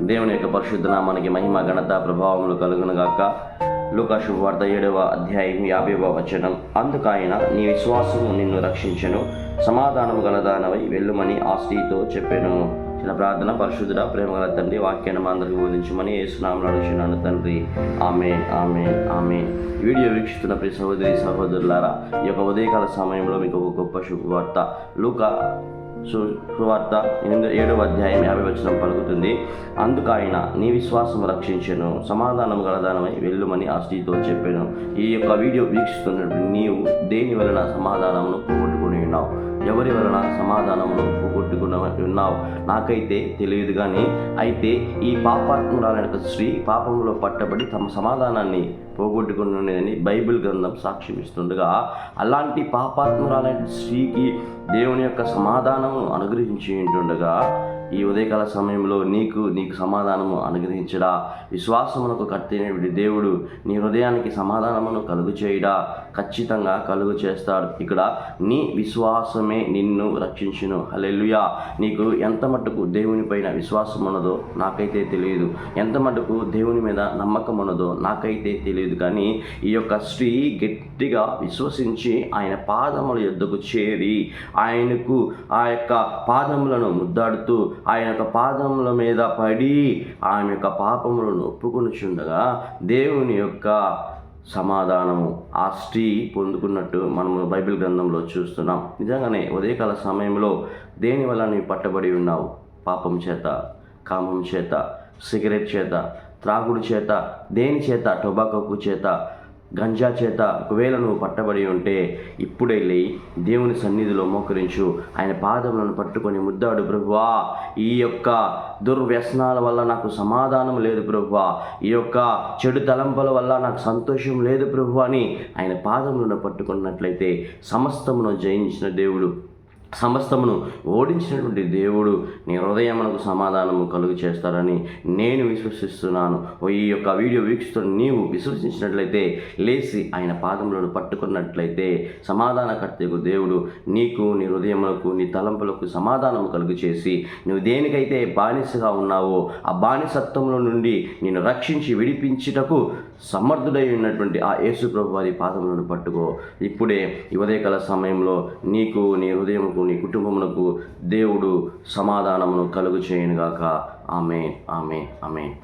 దేవుని యొక్క పరిశుద్ధ నామానికి మహిమ ఘనత ప్రభావములు కలుగునుగాక. లూకా శుభవార్త 7వ అధ్యాయం 50వ వచనం. అందుకాయన నీ విశ్వాసము నిన్ను రక్షించెను, సమాధానము గలదానవై వెళ్ళుమని ఆ స్త్రీతో చెప్పెను. చిన్న ప్రార్థన. పరిశుద్ధుడా, ప్రేమగల తండ్రి, వాక్యాన్ని మా అందరికీ బోధించమని యేసునామమున అడుగుచున్నాను తండ్రి. ఆమేన్, ఆమేన్, ఆమేన్. వీడియో వీక్షిస్తున్న ప్రియ సహోదరి సహోదరులారా, ఈ యొక్క ఉదయకాల సమయంలో మీకు ఒక గొప్ప శుభవార్త. లూకా సువార్త 7వ అధ్యాయం 50వ వచనం పలుకుతుంది. అందుకాయన నీ విశ్వాసం రక్షించెను, సమాధానం గలదానమై వెళ్ళుమని ఆ స్త్రీతో చెప్పాను. ఈ యొక్క వీడియో వీక్షిస్తున్నప్పుడు నీవు దేని వలన సమాధానమును పోగొట్టుకుని ఉన్నావు? ఎవరి వలన సమాధానమును పోగొట్టుకుని ఉన్నావు? నాకైతే తెలియదు. కానీ అయితే ఈ పాపాత్మురాలైన స్త్రీ పాపంలో పట్టబడి తమ సమాధానాన్ని పోగొట్టుకుని బైబిల్ గ్రంథం సాక్ష్యం ఇస్తుండగా, అలాంటి పాపాత్మురాలైన స్త్రీకి దేవుని యొక్క సమాధానము అనుగ్రహించి ఉంటుండగా, ఈ ఉదయకాల సమయంలో నీకు సమాధానము అనుగ్రహించడా? విశ్వాసమునకు కర్తైన దేవుడు నీ హృదయానికి సమాధానమును కలుగు చేయడా? ఖచ్చితంగా కలుగు చేస్తాడు. ఇక్కడ నీ విశ్వాసమే నిన్ను రక్షించును. హల్లెలూయా. నీకు ఎంత మట్టుకు దేవుని పైన విశ్వాసం ఉన్నదో నాకైతే తెలియదు, ఎంత మట్టుకు దేవుని మీద నమ్మకం ఉన్నదో నాకైతే తెలియదు. కానీ ఈ యొక్క స్త్రీ గట్టిగా విశ్వసించి ఆయన పాదముల యొద్దకు చేరి ఆయనకు ఆ యొక్క పాదములను ముద్దాడుతూ ఆయన యొక్క పాదముల మీద పడి ఆమె యొక్క పాపములను ఒప్పుకొనుచుండగా దేవుని యొక్క సమాధానము ఆ స్త్రీ పొందుకున్నట్టు మనము బైబిల్ గ్రంథంలో చూస్తున్నాం. నిజంగానే ఉదయకాల సమయంలో దేని వల్ల నీవు పట్టబడి ఉన్నావు? పాపం చేత, కామం చేత, సిగరెట్ చేత, త్రాగుడు చేత, దేని చేత? టొబాకోకు చేత, గంజా చేత. ఒకవేళ నువ్వు పట్టబడి ఉంటే ఇప్పుడెళ్ళి దేవుని సన్నిధిలో మోకరించు, ఆయన పాదములను పట్టుకొని ముద్దాడు. ప్రభువా, ఈ యొక్క దుర్వ్యసనాల వల్ల నాకు సమాధానం లేదు ప్రభువా, ఈ యొక్క చెడు తలంపుల వల్ల నాకు సంతోషం లేదు ప్రభువా అని ఆయన పాదములను పట్టుకున్నట్లయితే సమస్తమును జయించిన దేవుడు, సమస్తమును ఓడించినటువంటి దేవుడు నీ హృదయమునకు సమాధానము కలుగు చేస్తారని నేను విశ్వసిస్తున్నాను. ఈ యొక్క వీడియో వీక్షిస్తున్న నీవు విశ్వసించినట్లయితే, లేచి ఆయన పాదములను పట్టుకున్నట్లయితే సమాధానకర్తకు దేవుడు నీకు, నీ హృదయములకు, నీ తలంపులకు సమాధానము కలుగు చేసి నువ్వు దేనికైతే బానిసగా ఉన్నావో ఆ బానిసత్వంలో నుండి నిన్ను రక్షించి విడిపించుటకు సమర్థుడై ఉన్నటువంటి ఆ యేసు ప్రభు వారి పాదములను పట్టుకో. ఇప్పుడే ఈ ఉదయకాల సమయంలో నీకు, నీ హృదయముకు, నీ కుటుంబమునకు దేవుడు సమాధానమును కలుగు చేయనుగాక. ఆమేన్, ఆమేన్, ఆమేన్.